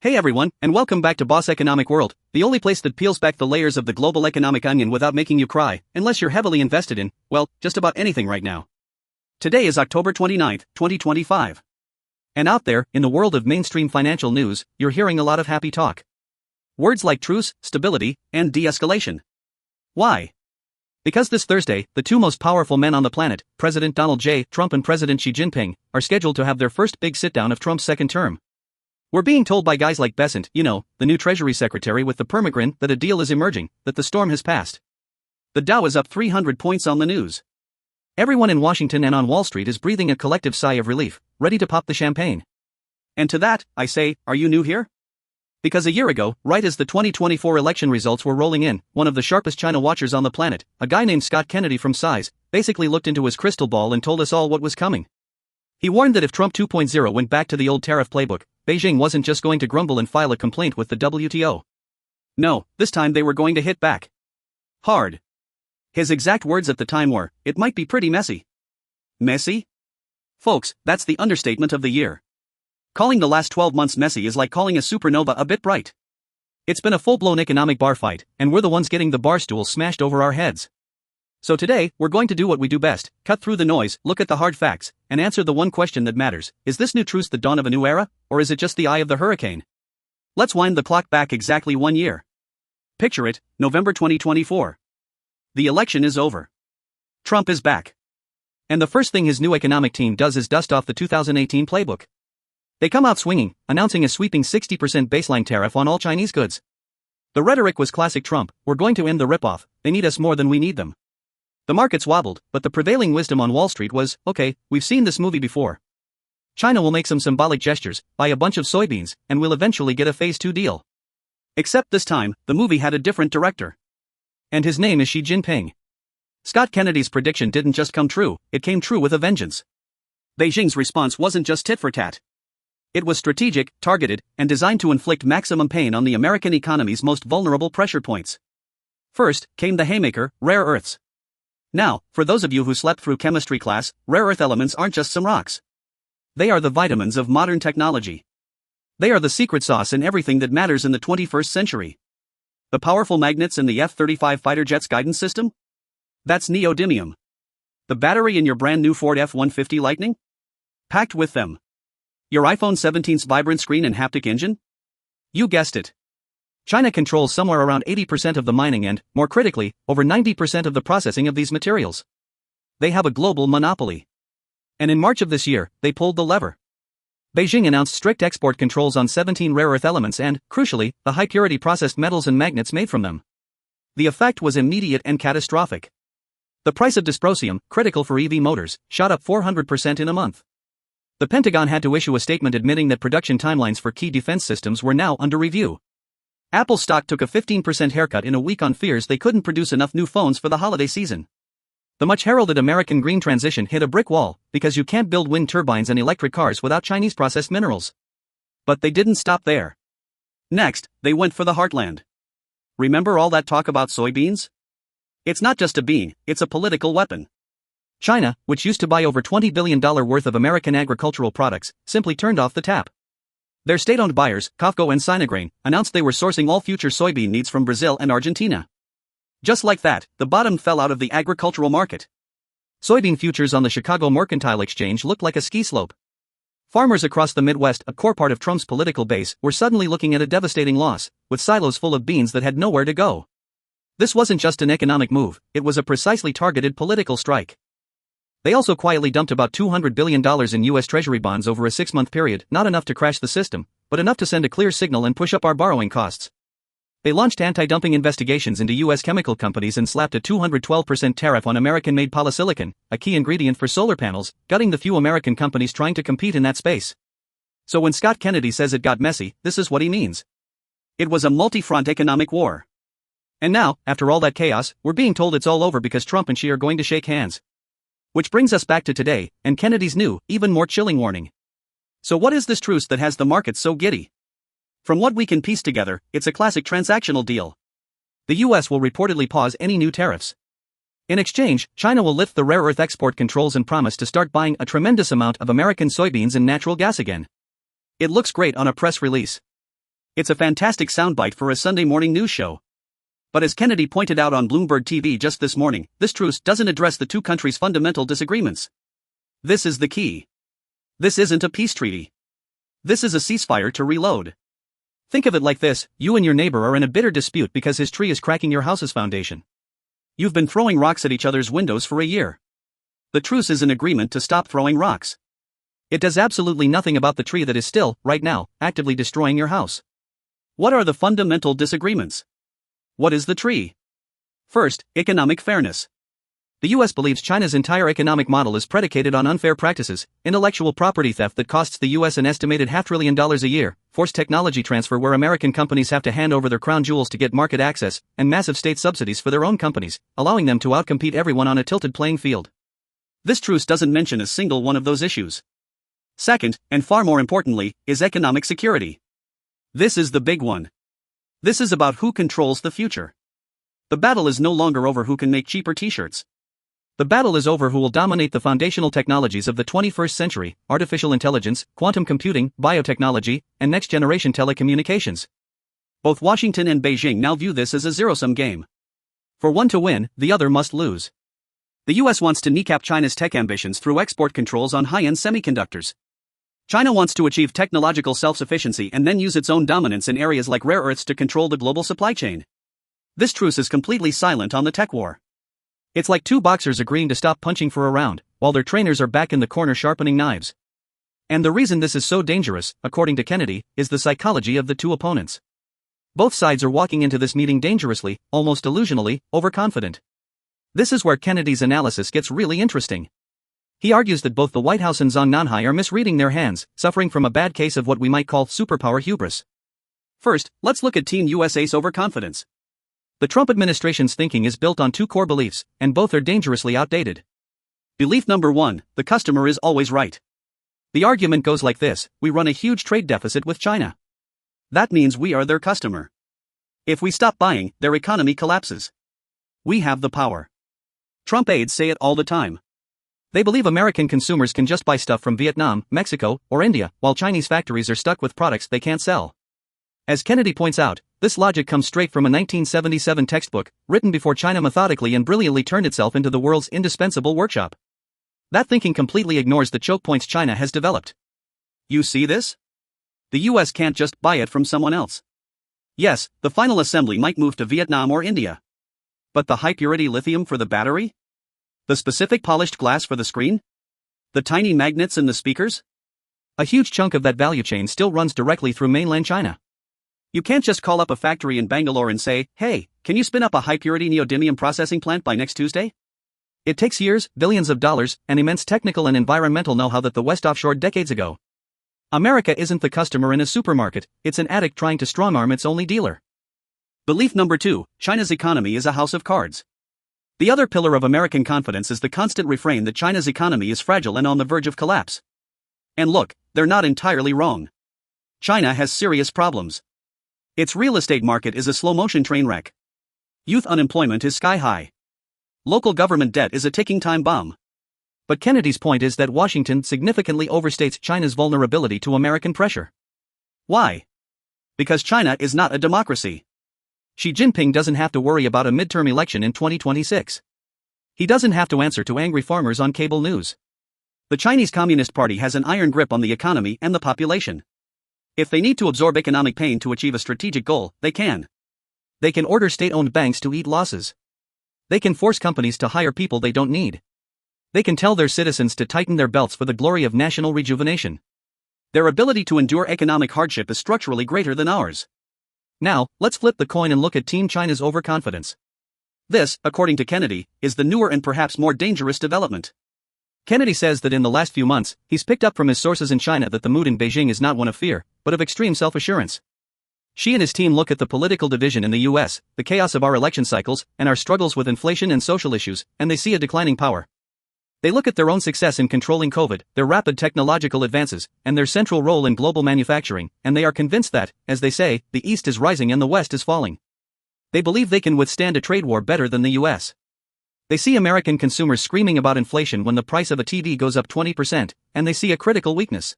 Hey everyone, and welcome back to Boss Economic World, the only place that peels back the layers of the global economic onion without making you cry, unless you're heavily invested in, well, just about anything right now. Today is October 29th, 2025. And out there, in the world of mainstream financial news, you're hearing a lot of happy talk. Words like truce, stability, and de-escalation. Why? Because this Thursday, the two most powerful men on the planet, President Donald J. Trump and President Xi Jinping, are scheduled to have their first big sit-down of Trump's second term. We're being told by guys like Besant, the new Treasury Secretary with the permagrin, that a deal is emerging, that the storm has passed. The Dow is up 300 points on the news. Everyone in Washington and on Wall Street is breathing a collective sigh of relief, ready to pop the champagne. And to that, I say, are you new here? Because a year ago, right as the 2024 election results were rolling in, one of the sharpest China watchers on the planet, a guy named Scott Kennedy from Sigh, basically looked into his crystal ball and told us all what was coming. He warned that if Trump 2.0 went back to the old tariff playbook, Beijing wasn't just going to grumble and file a complaint with the WTO. No, this time they were going to hit back. Hard. His exact words at the time were, "It might be pretty messy." Messy? Folks, that's the understatement of the year. Calling the last 12 months messy is like calling a supernova a bit bright. It's been a full-blown economic bar fight, and we're the ones getting the bar stool smashed over our heads. So today, we're going to do what we do best, cut through the noise, look at the hard facts, and answer the one question that matters. Is this new truce the dawn of a new era, or is it just the eye of the hurricane? Let's wind the clock back exactly 1 year. Picture it, November 2024. The election is over. Trump is back. And the first thing his new economic team does is dust off the 2018 playbook. They come out swinging, announcing a sweeping 60% baseline tariff on all Chinese goods. The rhetoric was classic Trump: we're going to end the ripoff, they need us more than we need them. The markets wobbled, but the prevailing wisdom on Wall Street was, okay, we've seen this movie before. China will make some symbolic gestures, buy a bunch of soybeans, and we'll eventually get a phase 2 deal. Except this time, the movie had a different director. And his name is Xi Jinping. Scott Kennedy's prediction didn't just come true, it came true with a vengeance. Beijing's response wasn't just tit for tat. It was strategic, targeted, and designed to inflict maximum pain on the American economy's most vulnerable pressure points. First came the haymaker, rare earths. Now, for those of you who slept through chemistry class, rare earth elements aren't just some rocks. They are the vitamins of modern technology. They are the secret sauce in everything that matters in the 21st century. The powerful magnets in the F-35 fighter jet's guidance system? That's neodymium. The battery in your brand new Ford F-150 Lightning? Packed with them. Your iPhone 17's vibrant screen and haptic engine? You guessed it. China controls somewhere around 80% of the mining and, more critically, over 90% of the processing of these materials. They have a global monopoly. And in March of this year, they pulled the lever. Beijing announced strict export controls on 17 rare earth elements and, crucially, the high-purity processed metals and magnets made from them. The effect was immediate and catastrophic. The price of dysprosium, critical for EV motors, shot up 400% in a month. The Pentagon had to issue a statement admitting that production timelines for key defense systems were now under review. Apple stock took a 15% haircut in a week on fears they couldn't produce enough new phones for the holiday season. The much-heralded American green transition hit a brick wall, because you can't build wind turbines and electric cars without Chinese processed minerals. But they didn't stop there. Next, they went for the heartland. Remember all that talk about soybeans? It's not just a bean, it's a political weapon. China, which used to buy over $20 billion worth of American agricultural products, simply turned off the tap. Their state-owned buyers, COFCO and Sinagrain, announced they were sourcing all future soybean needs from Brazil and Argentina. Just like that, the bottom fell out of the agricultural market. Soybean futures on the Chicago Mercantile Exchange looked like a ski slope. Farmers across the Midwest, a core part of Trump's political base, were suddenly looking at a devastating loss, with silos full of beans that had nowhere to go. This wasn't just an economic move, it was a precisely targeted political strike. They also quietly dumped about $200 billion in U.S. Treasury bonds over a 6-month period, not enough to crash the system, but enough to send a clear signal and push up our borrowing costs. They launched anti-dumping investigations into U.S. chemical companies and slapped a 212% tariff on American-made polysilicon, a key ingredient for solar panels, gutting the few American companies trying to compete in that space. So when Scott Kennedy says it got messy, this is what he means. It was a multi-front economic war. And now, after all that chaos, we're being told it's all over because Trump and Xi are going to shake hands. Which brings us back to today, and Kennedy's new, even more chilling warning. So what is this truce that has the markets so giddy? From what we can piece together, it's a classic transactional deal. The US will reportedly pause any new tariffs. In exchange, China will lift the rare earth export controls and promise to start buying a tremendous amount of American soybeans and natural gas again. It looks great on a press release. It's a fantastic soundbite for a Sunday morning news show. But as Kennedy pointed out on Bloomberg TV just this morning, this truce doesn't address the two countries' fundamental disagreements. This is the key. This isn't a peace treaty. This is a ceasefire to reload. Think of it like this: you and your neighbor are in a bitter dispute because his tree is cracking your house's foundation. You've been throwing rocks at each other's windows for a year. The truce is an agreement to stop throwing rocks. It does absolutely nothing about the tree that is still, right now, actively destroying your house. What are the fundamental disagreements? What is the tree? First, economic fairness. The US believes China's entire economic model is predicated on unfair practices, intellectual property theft that costs the US an estimated $500 billion a year, forced technology transfer where American companies have to hand over their crown jewels to get market access, and massive state subsidies for their own companies, allowing them to outcompete everyone on a tilted playing field. This truce doesn't mention a single one of those issues. Second, and far more importantly, is economic security. This is the big one. This is about who controls the future. The battle is no longer over who can make cheaper t-shirts. The battle is over who will dominate the foundational technologies of the 21st century: artificial intelligence, quantum computing, biotechnology, and next-generation telecommunications. Both Washington and Beijing now view this as a zero-sum game. For one to win, the other must lose. The US wants to kneecap China's tech ambitions through export controls on high-end semiconductors. China wants to achieve technological self-sufficiency and then use its own dominance in areas like rare earths to control the global supply chain. This truce is completely silent on the tech war. It's like two boxers agreeing to stop punching for a round, while their trainers are back in the corner sharpening knives. And the reason this is so dangerous, according to Kennedy, is the psychology of the two opponents. Both sides are walking into this meeting dangerously, almost delusionally, overconfident. This is where Kennedy's analysis gets really interesting. He argues that both the White House and Zhang Nanhai are misreading their hands, suffering from a bad case of what we might call superpower hubris. First, let's look at Team USA's overconfidence. The Trump administration's thinking is built on two core beliefs, and both are dangerously outdated. Belief number one: the customer is always right. The argument goes like this: we run a huge trade deficit with China. That means we are their customer. If we stop buying, their economy collapses. We have the power. Trump aides say it all the time. They believe American consumers can just buy stuff from Vietnam, Mexico, or India, while Chinese factories are stuck with products they can't sell. As Kennedy points out, this logic comes straight from a 1977 textbook, written before China methodically and brilliantly turned itself into the world's indispensable workshop. That thinking completely ignores the choke points China has developed. You see this? The US can't just buy it from someone else. Yes, the final assembly might move to Vietnam or India. But the high-purity lithium for the battery? The specific polished glass for the screen? The tiny magnets in the speakers? A huge chunk of that value chain still runs directly through mainland China. You can't just call up a factory in Bangalore and say, "Hey, can you spin up a high-purity neodymium processing plant by next Tuesday?" It takes years, billions of dollars, and immense technical and environmental know-how that the West offshored decades ago. America isn't the customer in a supermarket, it's an addict trying to strong-arm its only dealer. Belief number two: China's economy is a house of cards. The other pillar of American confidence is the constant refrain that China's economy is fragile and on the verge of collapse. And look, they're not entirely wrong. China has serious problems. Its real estate market is a slow-motion train wreck. Youth unemployment is sky-high. Local government debt is a ticking time bomb. But Kennedy's point is that Washington significantly overstates China's vulnerability to American pressure. Why? Because China is not a democracy. Xi Jinping doesn't have to worry about a midterm election in 2026. He doesn't have to answer to angry farmers on cable news. The Chinese Communist Party has an iron grip on the economy and the population. If they need to absorb economic pain to achieve a strategic goal, they can. They can order state-owned banks to eat losses. They can force companies to hire people they don't need. They can tell their citizens to tighten their belts for the glory of national rejuvenation. Their ability to endure economic hardship is structurally greater than ours. Now, let's flip the coin and look at Team China's overconfidence. This, according to Kennedy, is the newer and perhaps more dangerous development. Kennedy says that in the last few months, he's picked up from his sources in China that the mood in Beijing is not one of fear, but of extreme self-assurance. Xi and his team look at the political division in the US, the chaos of our election cycles, and our struggles with inflation and social issues, and they see a declining power. They look at their own success in controlling COVID, their rapid technological advances, and their central role in global manufacturing, and they are convinced that, as they say, the East is rising and the West is falling. They believe they can withstand a trade war better than the US. They see American consumers screaming about inflation when the price of a TV goes up 20%, and they see a critical weakness.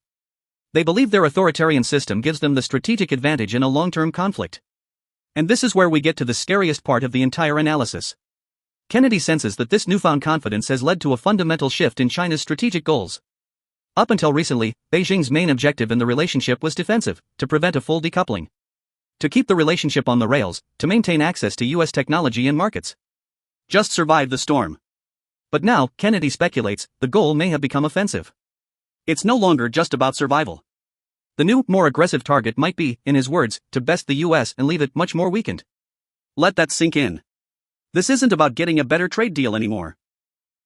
They believe their authoritarian system gives them the strategic advantage in a long-term conflict. And this is where we get to the scariest part of the entire analysis. Kennedy senses that this newfound confidence has led to a fundamental shift in China's strategic goals. Up until recently, Beijing's main objective in the relationship was defensive, to prevent a full decoupling. To keep the relationship on the rails, to maintain access to US technology and markets. Just survive the storm. But now, Kennedy speculates, the goal may have become offensive. It's no longer just about survival. The new, more aggressive target might be, in his words, to best the US and leave it much more weakened. Let that sink in. This isn't about getting a better trade deal anymore.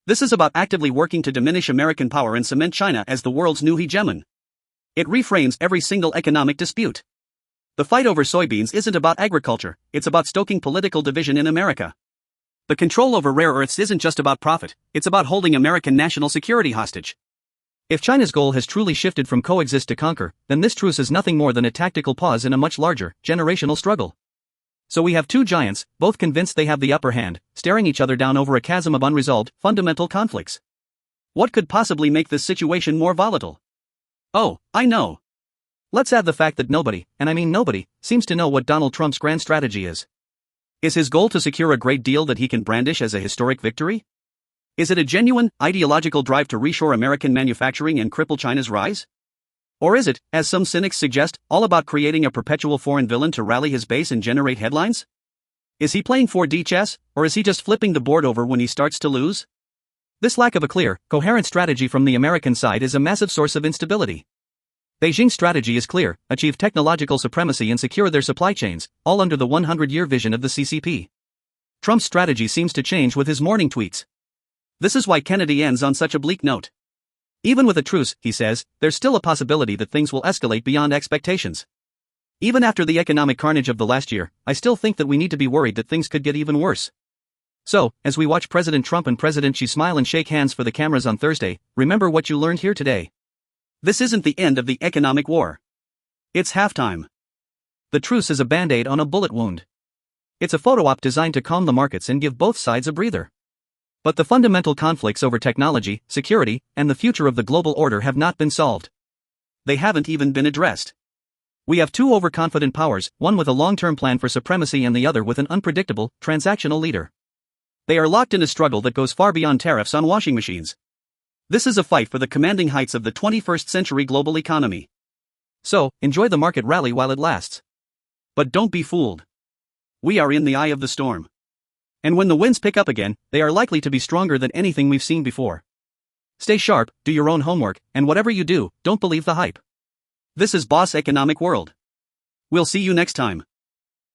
This is about actively working to diminish American power and cement China as the world's new hegemon. It reframes every single economic dispute. The fight over soybeans isn't about agriculture, it's about stoking political division in America. The control over rare earths isn't just about profit, it's about holding American national security hostage. If China's goal has truly shifted from coexist to conquer, then this truce is nothing more than a tactical pause in a much larger, generational struggle. So we have two giants, both convinced they have the upper hand, staring each other down over a chasm of unresolved, fundamental conflicts. What could possibly make this situation more volatile? Oh, I know. Let's add the fact that nobody, and I mean nobody, seems to know what Donald Trump's grand strategy is. Is his goal to secure a great deal that he can brandish as a historic victory? Is it a genuine, ideological drive to reshore American manufacturing and cripple China's rise? Or is it, as some cynics suggest, all about creating a perpetual foreign villain to rally his base and generate headlines? Is he playing 4D chess, or is he just flipping the board over when he starts to lose? This lack of a clear, coherent strategy from the American side is a massive source of instability. Beijing's strategy is clear: achieve technological supremacy and secure their supply chains, all under the 100-year vision of the CCP. Trump's strategy seems to change with his morning tweets. This is why Kennedy ends on such a bleak note. Even with a truce, he says, there's still a possibility that things will escalate beyond expectations. Even after the economic carnage of the last year, I still think that we need to be worried that things could get even worse. So, as we watch President Trump and President Xi smile and shake hands for the cameras on Thursday, remember what you learned here today. This isn't the end of the economic war. It's halftime. The truce is a band-aid on a bullet wound. It's a photo op designed to calm the markets and give both sides a breather. But the fundamental conflicts over technology, security, and the future of the global order have not been solved. They haven't even been addressed. We have two overconfident powers, one with a long-term plan for supremacy and the other with an unpredictable, transactional leader. They are locked in a struggle that goes far beyond tariffs on washing machines. This is a fight for the commanding heights of the 21st century global economy. So, enjoy the market rally while it lasts. But don't be fooled. We are in the eye of the storm. And when the winds pick up again, they are likely to be stronger than anything we've seen before. Stay sharp, do your own homework, and whatever you do, don't believe the hype. This is Boss Economic World. We'll see you next time.